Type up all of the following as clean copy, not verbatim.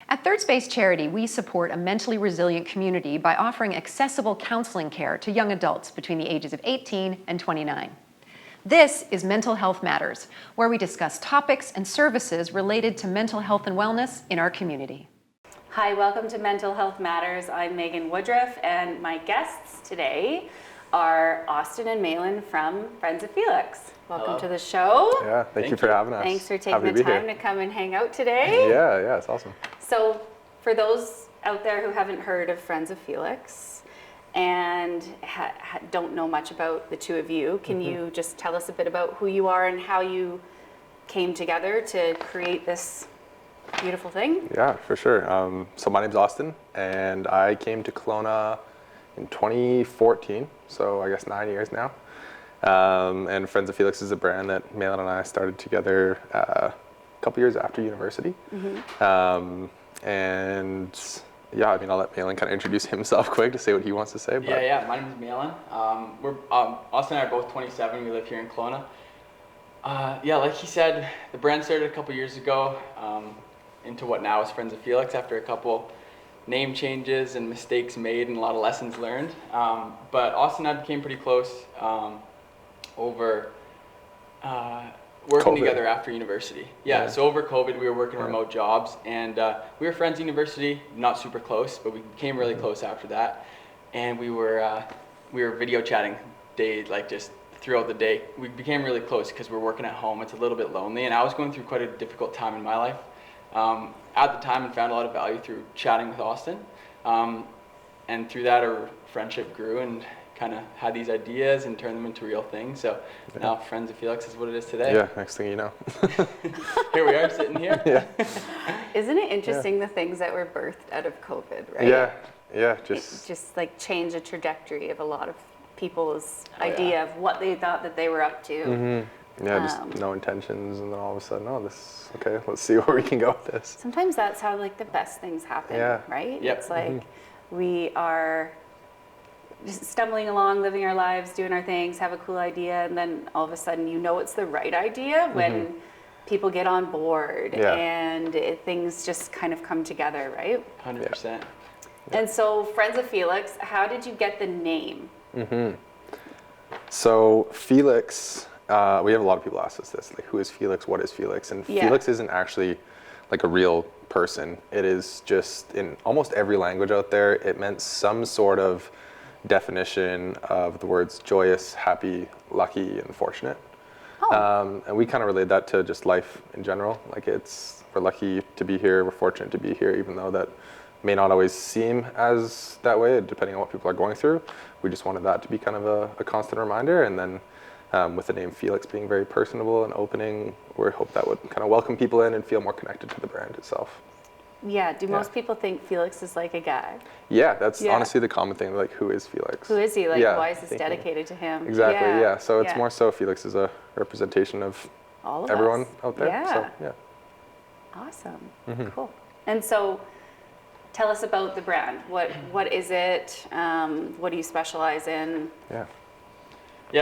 At Third Space Charity, we support a mentally resilient community by offering accessible counseling care to young adults between the ages of 18 and 29. This is Mental Health Matters, where we discuss topics and services related to mental health and wellness in our community. Hi, welcome to Mental Health Matters. I'm Megan Woodruff, and my guests today are Austin and Mahlon from Friends of Felix. Welcome to the show. Yeah, thank you for having us. Thanks for taking the time to come and hang out today. Yeah, it's awesome. So, for those out there who haven't heard of Friends of Felix and don't know much about the two of you, can you just tell us a bit about who you are and how you came together to create this beautiful thing? Yeah, for sure. So my name's Austin, and I came to Kelowna in 2014, so I guess 9 years now. And Friends of Felix is a brand that Mahlon and I started together a couple years after university. And yeah, I mean, I'll let Mahlon kind of introduce himself quick to say what he wants to say. But Yeah, my name is Mahlon. Austin and I are both 27. We live here in Kelowna. Like he said, the brand started a couple years ago into what now is Friends of Felix after a couple name changes and mistakes made and a lot of lessons learned. But Austin and I became pretty close over working COVID. together after university. So over COVID, we were working remote jobs, and we were friends at university, not super close, but we became really close after that. And we were video chatting just throughout the day. We became really close because we're working at home. It's a little bit lonely, and I was going through quite a difficult time in my life at the time, and found a lot of value through chatting with Austin. And through that, our friendship grew and kind of had these ideas and turned them into real things. So now Friends of Felix is what it is today. Yeah, next thing you know. Here we are sitting here. Isn't it interesting the things that were birthed out of COVID, right? Yeah, Just like change the trajectory of a lot of people's idea of what they thought that they were up to. just no intentions, and then all of a sudden, okay, let's see where we can go with this. Sometimes that's how like the best things happen, right? Yep. It's like we are just stumbling along, living our lives, doing our things, have a cool idea, and then all of a sudden it's the right idea when people get on board and things just kind of come together, right? 100%. And so Friends of Felix, how did you get the name? So Felix, we have a lot of people ask us this, like, who is Felix, what is Felix? And Felix isn't actually like a real person. It is just, in almost every language out there, it meant some sort of definition of the words joyous, happy, lucky, and fortunate. And we kind of relate that to just life in general. Like, we're lucky to be here, we're fortunate to be here, even though that may not always seem as that way, depending on what people are going through. We just wanted that to be kind of a constant reminder. And then with the name Felix being very personable and opening, we hope that would kind of welcome people in and feel more connected to the brand itself. Yeah, do most people think Felix is like a guy? Yeah, that's honestly the common thing, like, who is Felix? Who is he? Like, why is this dedicated to him? Exactly, so it's more so Felix is a representation of all of everyone us out there. So, Awesome. Cool. And so tell us about the brand. What is it? What do you specialize in?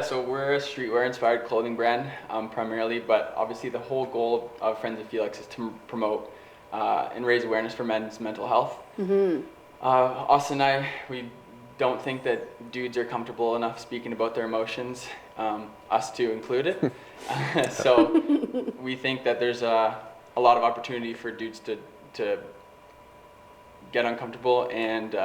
So we're a streetwear-inspired clothing brand primarily, but obviously the whole goal of Friends of Felix is to promote and raise awareness for men's mental health. Austin and I, we don't think that dudes are comfortable enough speaking about their emotions, us two included. So we think that there's a lot of opportunity for dudes to get uncomfortable and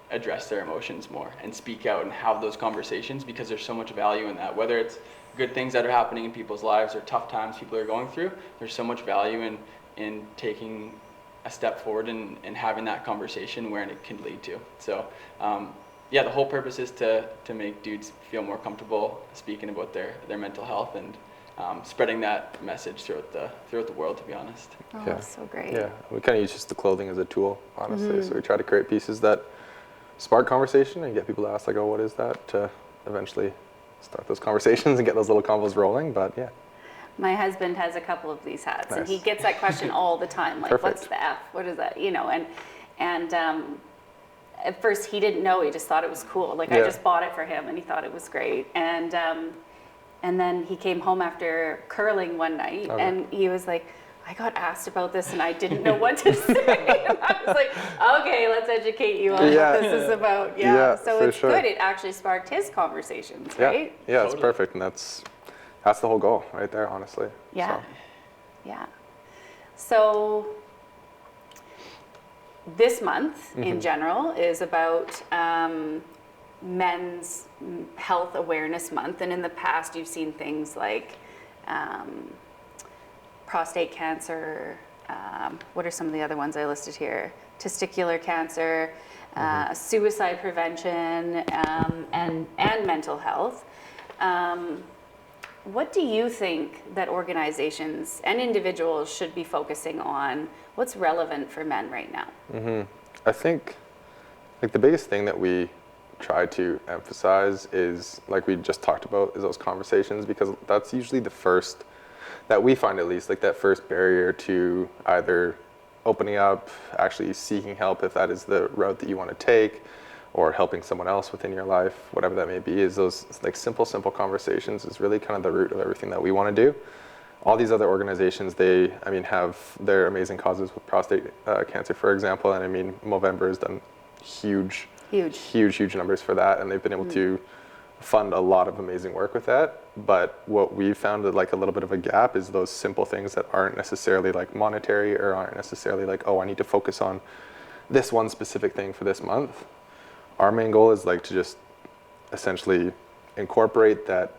address their emotions more and speak out and have those conversations, because there's so much value in that. Whether it's good things that are happening in people's lives or tough times people are going through, there's so much value in taking a step forward and having that conversation where it can lead to. So the whole purpose is to make dudes feel more comfortable speaking about their mental health and spreading that message throughout the world, to be honest. That's so great. Yeah, we kind of use just the clothing as a tool, honestly. So we try to create pieces that spark conversation and get people to ask, like, what is that, to eventually start those conversations and get those little convos rolling. But My husband has a couple of these hats, and he gets that question all the time, like, what's the F? What is that? And at first he didn't know, he just thought it was cool. Like, I just bought it for him, and he thought it was great. And then he came home after curling one night, and he was like, I got asked about this and I didn't know what to say. And I was like, okay, let's educate you on what this is about. Yeah, so for it's sure. good. It actually sparked his conversations, Yeah, right? yeah, it's Totally. perfect, and that's the whole goal right there, honestly. Yeah. So, Yeah. So this month in general is about Men's Health Awareness Month. And in the past, you've seen things like prostate cancer. What are some of the other ones I listed here? Testicular cancer, suicide prevention, and mental health. What do you think that organizations and individuals should be focusing on? What's relevant for men right now? I think like the biggest thing that we try to emphasize is, like we just talked about, is those conversations, because that's usually the first, that we find at least, like that first barrier to either opening up, actually seeking help if that is the route that you want to take, or helping someone else within your life, whatever that may be, is those like simple conversations is really kind of the root of everything that we want to do. All these other organizations, they, I mean, have their amazing causes with prostate cancer, for example, and I mean, Movember has done huge numbers for that, and they've been able to fund a lot of amazing work with that. But what we found that like a little bit of a gap is those simple things that aren't necessarily like monetary, or aren't necessarily like, oh, I need to focus on this one specific thing for this month. Our main goal is like to just essentially incorporate that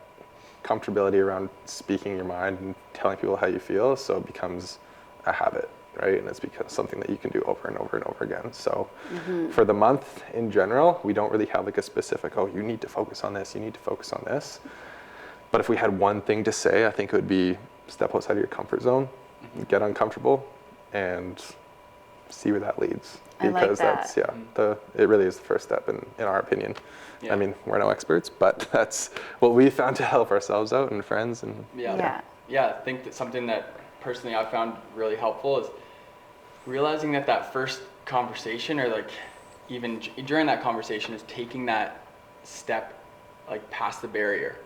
comfortability around speaking your mind and telling people how you feel, so it becomes a habit, right? And it's because something that you can do over and over and over again. So for the month in general, we don't really have like a specific, oh, you need to focus on this, you need to focus on this. But if we had one thing to say, I think it would be step outside of your comfort zone, get uncomfortable, and see where that leads. I like Because that. that's, it really is the first step in our opinion. Yeah. I mean, we're no experts, but that's what we found to help ourselves out and friends. And Yeah. I think that something that personally I found really helpful is realizing that first conversation, or like even during that conversation, is taking that step like past the barrier.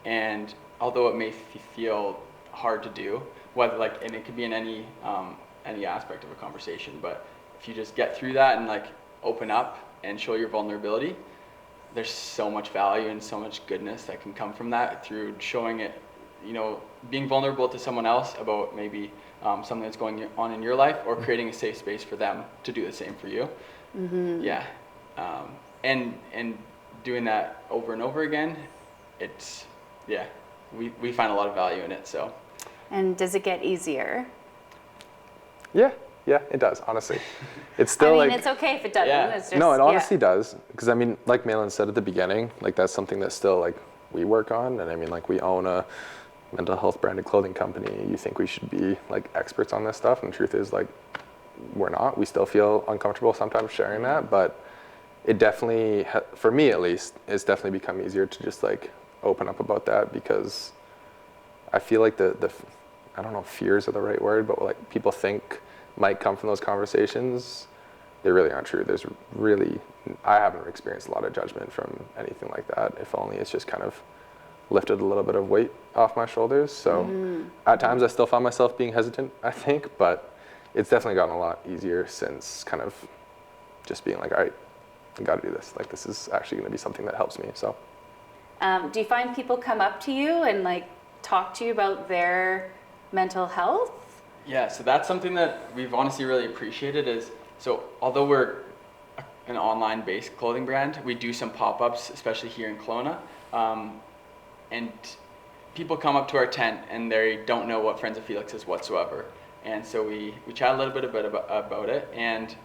And although it may feel hard to do, whether like, and it could be in any aspect of a conversation, but if you just get through that and like open up and show your vulnerability, there's so much value and so much goodness that can come from that through showing it, you know, being vulnerable to someone else about maybe something that's going on in your life, or creating a safe space for them to do the same for you. Yeah. And doing that over and over again, it's, we find a lot of value in it, so. And does it get easier? Yeah, it does, honestly. It's still it's okay if it doesn't. Yeah. It's just, no, it honestly does. Because I mean, like Mahlon said at the beginning, like that's something that still like we work on. And I mean, like we own a mental health branded clothing company. You think we should be like experts on this stuff. And the truth is like, we're not. We still feel uncomfortable sometimes sharing that. But it definitely, for me at least, it's definitely become easier to just like open up about that, because I feel like the I don't know if fears are the right word, but what like people think might come from those conversations, they really aren't true. There's really, I haven't experienced a lot of judgment from anything like that. If only it's just kind of lifted a little bit of weight off my shoulders. So at times I still find myself being hesitant, I think, but it's definitely gotten a lot easier since kind of just being like, all right, I got to do this. Like this is actually going to be something that helps me. So. Do you find people come up to you and like talk to you about their mental health? Yeah, so that's something that we've honestly really appreciated is, so although we're an online-based clothing brand, we do some pop-ups, especially here in Kelowna, and people come up to our tent and they don't know what Friends of Felix is whatsoever. And so we chat a little bit about it, and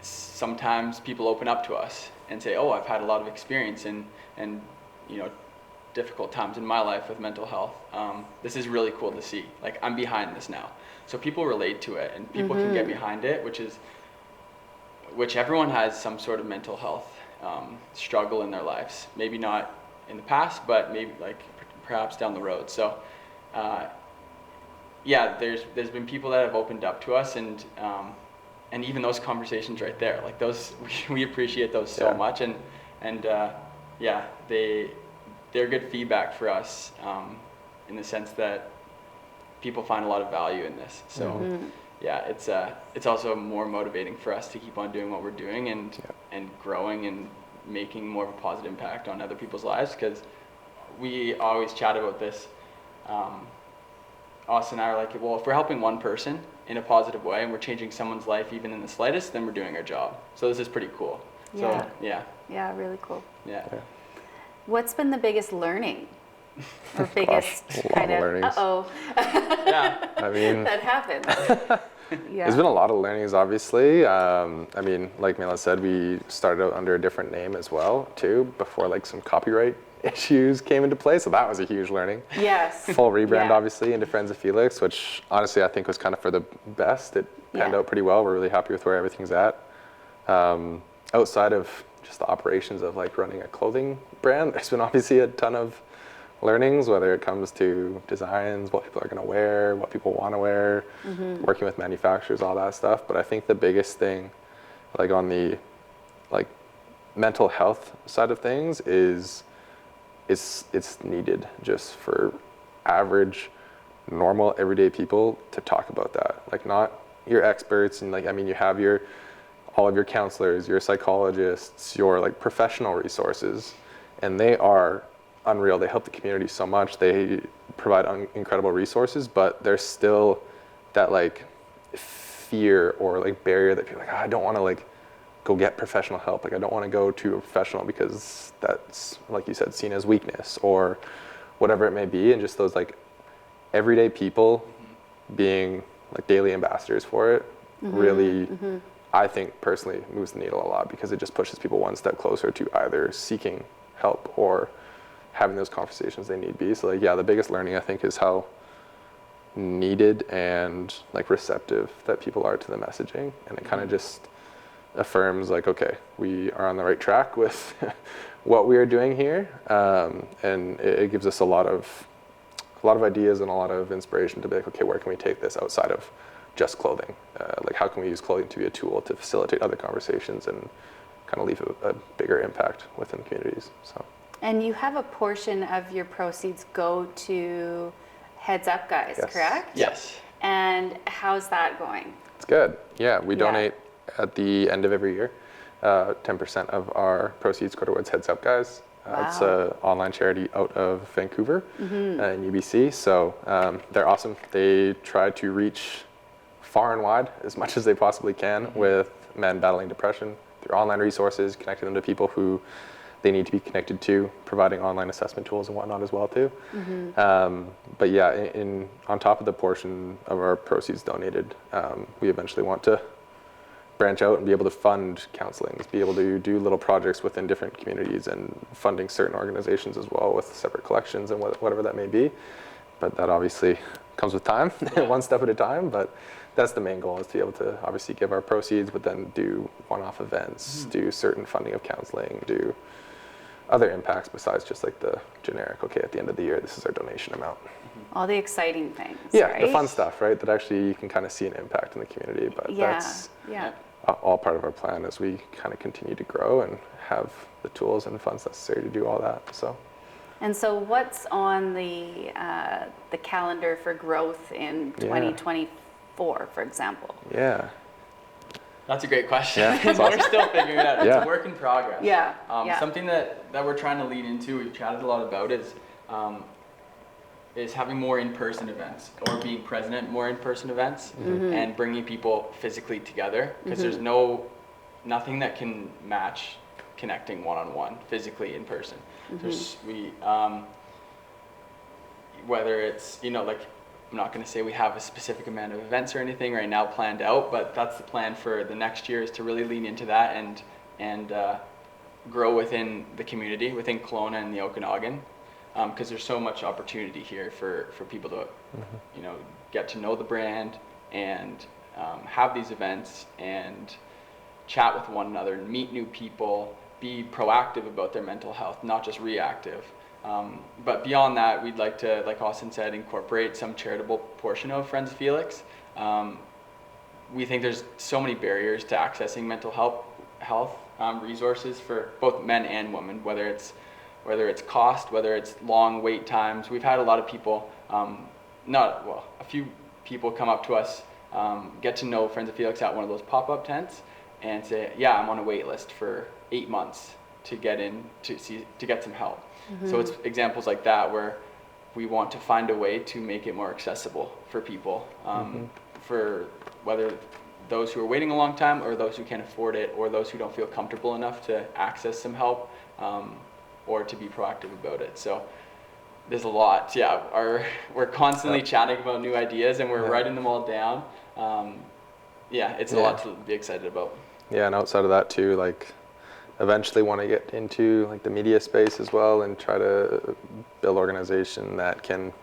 sometimes people open up to us and say, oh, I've had a lot of experience and you know, difficult times in my life with mental health. This is really cool to see. Like, I'm behind this now. So people relate to it, and people can get behind it, which everyone has some sort of mental health struggle in their lives. Maybe not in the past, but maybe like perhaps down the road. So there's been people that have opened up to us, and even those conversations right there, like those, we appreciate those so much, and they're good feedback for us, in the sense that people find a lot of value in this. So yeah, it's also more motivating for us to keep on doing what we're doing and growing and making more of a positive impact on other people's lives, because we always chat about this. Austin and I are like, well, if we're helping one person in a positive way and we're changing someone's life even in the slightest, then we're doing our job. So this is pretty cool. Yeah. So yeah. Yeah, really cool. Yeah. What's been the biggest learning? Or biggest Gosh, a lot kind of of, learnings. Yeah. I mean, that happens. Yeah. there's been a lot of learnings, obviously. I mean, like Mahlon said, we started out under a different name as well, too, before like some copyright issues came into play. So that was a huge learning. Yes. Full rebrand, Yeah. obviously, into Friends of Felix, which honestly I think was kind of for the best. It panned Yeah. out pretty well. We're really happy with where everything's at. Outside of just the operations of like running a clothing brand, there's been obviously a ton of learnings, whether it comes to designs, what people are going to wear, what people want to wear, working with manufacturers, all that stuff. But I think the biggest thing, like on the like mental health side of things, is it's needed just for average, normal, everyday people to talk about that. Like not your experts, and like, I mean, you have all of your counselors, your psychologists, your like professional resources, and they are unreal. They help the community so much. They provide incredible resources, but there's still that like fear or like barrier that people are like, I don't want to like go get professional help. Like I don't want to go to a professional because that's, like you said, seen as weakness or whatever it may be. And just those like everyday people being like daily ambassadors for it really, I think personally moves the needle a lot, because it just pushes people one step closer to either seeking help or having those conversations they need be. So like, yeah, the biggest learning I think is how needed and like receptive that people are to the messaging. And it kind of just affirms like, okay, we are on the right track with what we are doing here. And it gives us a lot of ideas and a lot of inspiration to be like, okay, where can we take this outside of just clothing? Like how can we use clothing to be a tool to facilitate other conversations and kind of leave a bigger impact within communities. So. And you have a portion of your proceeds go to Heads Up Guys, Yes. correct? Yes. And how's that going? It's good. Yeah, we donate at the end of every year. 10% of our proceeds go towards Heads Up Guys. It's an online charity out of Vancouver in UBC. So they're awesome. They try to reach far and wide as much as they possibly can with men battling depression through online resources, connecting them to people who they need to be connected to, providing online assessment tools and whatnot as well too. But yeah, on top of the portion of our proceeds donated, we eventually want to branch out and be able to fund counselings, be able to do little projects within different communities and funding certain organizations as well with separate collections and whatever that may be. But that obviously comes with time, one step at a time. But that's the main goal, is to be able to obviously give our proceeds, but then do one-off events, do certain funding of counseling, do other impacts besides just like the generic, okay, at the end of the year, this is our donation amount. All the exciting things, Yeah, right? the fun stuff, right? That actually you can kind of see an impact in the community. But that's all part of our plan as we kind of continue to grow and have the tools and funds necessary to do all that. So. And so what's on the calendar for growth in 2024, for example? Yeah. That's a great question. Yeah, that's We're awesome. still figuring it out. It's Yeah. a work in progress. Yeah. Something that we're trying to lead into, we've chatted a lot about, is having more in-person events, or being present at more in-person events, and bringing people physically together, because there's nothing that can match connecting one-on-one physically in person. Whether it's, like, I'm not going to say we have a specific amount of events or anything right now planned out, but that's the plan for the next year, is to really lean into that and grow within the community, within Kelowna and the Okanagan, because there's so much opportunity here for people to, get to know the brand and have these events and chat with one another and meet new people, be proactive about their mental health, not just reactive. But beyond that, we'd like to, like Austin said, incorporate some charitable portion of Friends of Felix. We think there's so many barriers to accessing mental health resources for both men and women, whether it's cost, whether it's long wait times. We've had a lot of people a few people come up to us, get to know Friends of Felix at one of those pop-up tents, and say, yeah, I'm on a wait list for 8 months to get in to get some help. So it's examples like that where we want to find a way to make it more accessible for people, for whether those who are waiting a long time or those who can't afford it or those who don't feel comfortable enough to access some help, or to be proactive about it. So there's a lot. Yeah, we're constantly chatting about new ideas and we're writing them all down. It's a lot to be excited about. Yeah, and outside of that too, like eventually want to get into like the media space as well and try to build an organization that can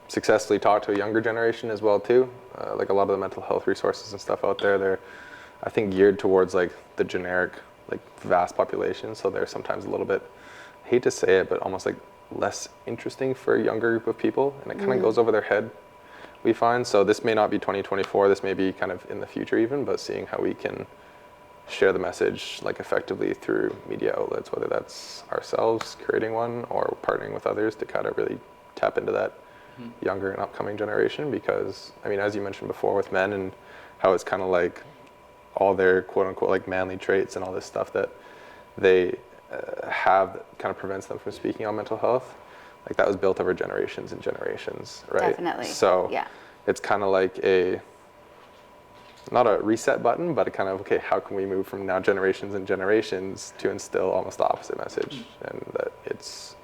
successfully talk to a younger generation as well too. Like a lot of the mental health resources and stuff out there, they're I think geared towards like the generic like vast population, so they're sometimes a little bit, I hate to say it, but almost like less interesting for a younger group of people, and it kind of goes over their head, we find. So this may not be 2024, this may be kind of in the future even, but seeing how we can share the message like effectively through media outlets, whether that's ourselves creating one or partnering with others to kind of really tap into that younger and upcoming generation. Because I mean, as you mentioned before with men and how it's kind of like all their quote unquote like manly traits and all this stuff that they have that kind of prevents them from speaking on mental health, like that was built over generations and generations, right? Definitely. So it's kind of like not a reset button, but a kind of, okay, how can we move from now generations and generations to instill almost the opposite message, and that it's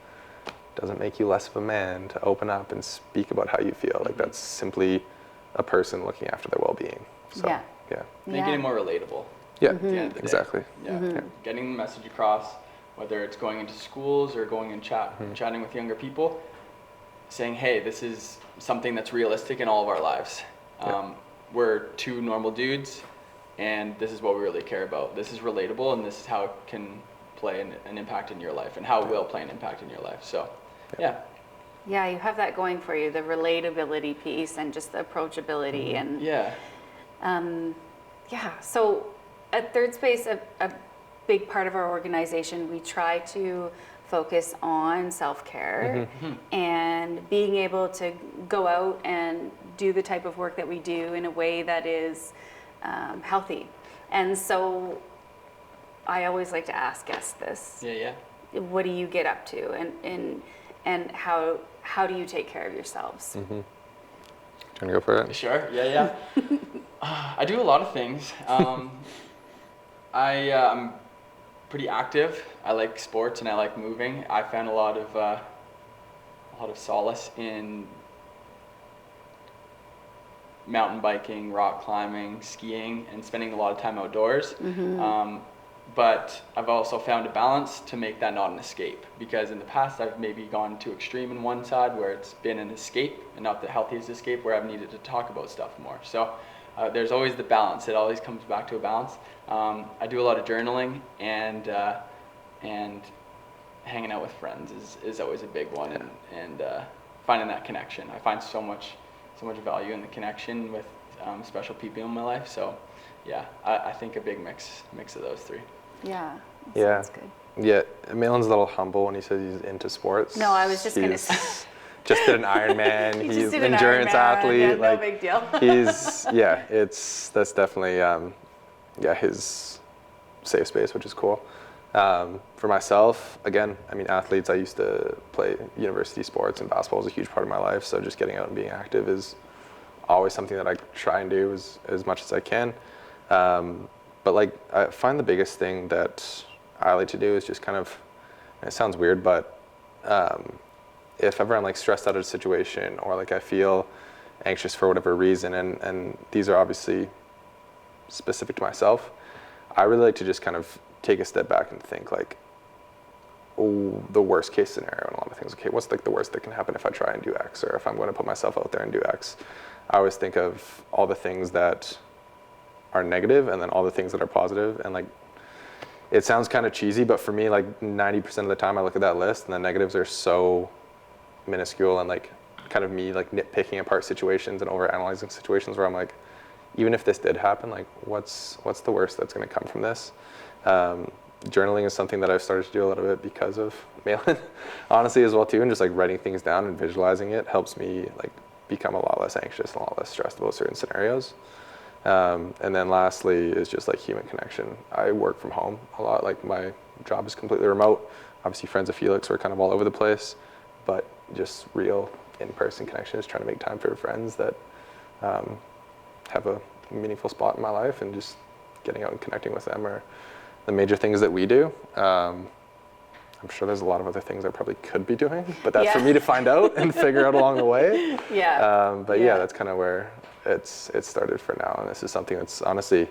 doesn't make you less of a man to open up and speak about how you feel. Like that's simply a person looking after their well-being. So, Making it more relatable. Yeah, At the end of the day. exactly. Getting the message across, whether it's going into schools or going and chatting with younger people, saying, hey, this is something that's realistic in all of our lives. We're two normal dudes, and this is what we really care about. This is relatable, and this is how it can play an impact in your life, and how it will play an impact in your life. So, Yeah, you have that going for you, the relatability piece and just the approachability. And so at Third Space, a big part of our organization, we try to focus on self-care and being able to go out and do the type of work that we do in a way that is healthy. And so I always like to ask guests this. What do you get up to, and how do you take care of yourselves? Do you want to go for it? Sure. I do a lot of things. I'm pretty active. I like sports and I like moving. I found a lot of solace in mountain biking, rock climbing, skiing, and spending a lot of time outdoors. But I've also found a balance to make that not an escape, because in the past I've maybe gone too extreme in one side where it's been an escape and not the healthiest escape, where I've needed to talk about stuff more. So there's always the balance. It always comes back to a balance. I do a lot of journaling, and hanging out with friends is always a big one, and finding that connection. I find so much value in the connection with special people in my life. So I think a big mix of those three. Sounds good. Yeah, Mahlon's a little humble when he says he's into sports. No, I was just going to say. Just did an Ironman. He's an endurance athlete. Yeah, no big deal. That's definitely his safe space, which is cool. For myself, again, I mean, athletes, I used to play university sports, and basketball is a huge part of my life. So just getting out and being active is always something that I try and do as much as I can. But like, I find the biggest thing that I like to do is just kind of, and it sounds weird, but if ever I'm like stressed out of a situation, or like I feel anxious for whatever reason, and these are obviously specific to myself, I really like to just kind of take a step back and think like, the worst case scenario and a lot of things. Okay, what's like the worst that can happen if I try and do X, or if I'm going to put myself out there and do X? I always think of all the things that are negative and then all the things that are positive. And like, it sounds kind of cheesy, but for me, like 90% of the time I look at that list and the negatives are so minuscule, and like kind of me like nitpicking apart situations and overanalyzing situations where I'm like, even if this did happen, like what's the worst that's going to come from this? Journaling is something that I've started to do a little bit because of Mahlon, honestly, as well too, and just like writing things down and visualizing it helps me like become a lot less anxious and a lot less stressed about certain scenarios. And then lastly is just like human connection. I work from home a lot. Like my job is completely remote. Obviously Friends of Felix, we're kind of all over the place, but just real in-person connection is trying to make time for friends that have a meaningful spot in my life, and just getting out and connecting with them are the major things that we do. I'm sure there's a lot of other things I probably could be doing, but that's for me to find out and figure out along the way. But that's kind of where it started for now. And this is something that's honestly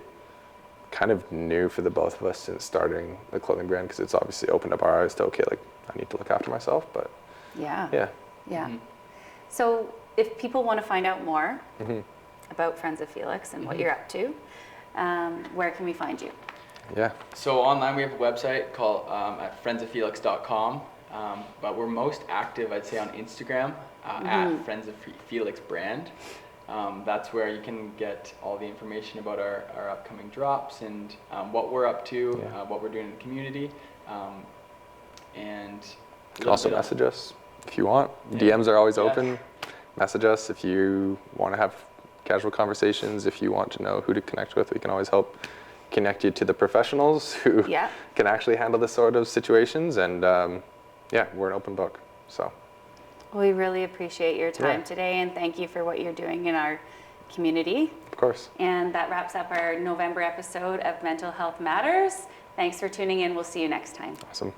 kind of new for the both of us since starting the clothing brand, because it's obviously opened up our eyes to, okay, like I need to look after myself, but yeah. So if people want to find out more about Friends of Felix and what you're up to, where can we find you? Yeah. So online we have a website called at friendsoffelix.com, but we're most active, I'd say, on Instagram at Friends of Felix brand. That's where you can get all the information about our upcoming drops and what we're up to, what we're doing in the community, and you can also message us if you want. DMs are always open. Message us if you want to have casual conversations. If you want to know who to connect with, we can always help connect you to the professionals who can actually handle this sort of situations. And we're an open book. So we really appreciate your time today, and thank you for what you're doing in our community. Of course. And that wraps up our November episode of Mental Health Matters. Thanks for tuning in. We'll see you next time. Awesome.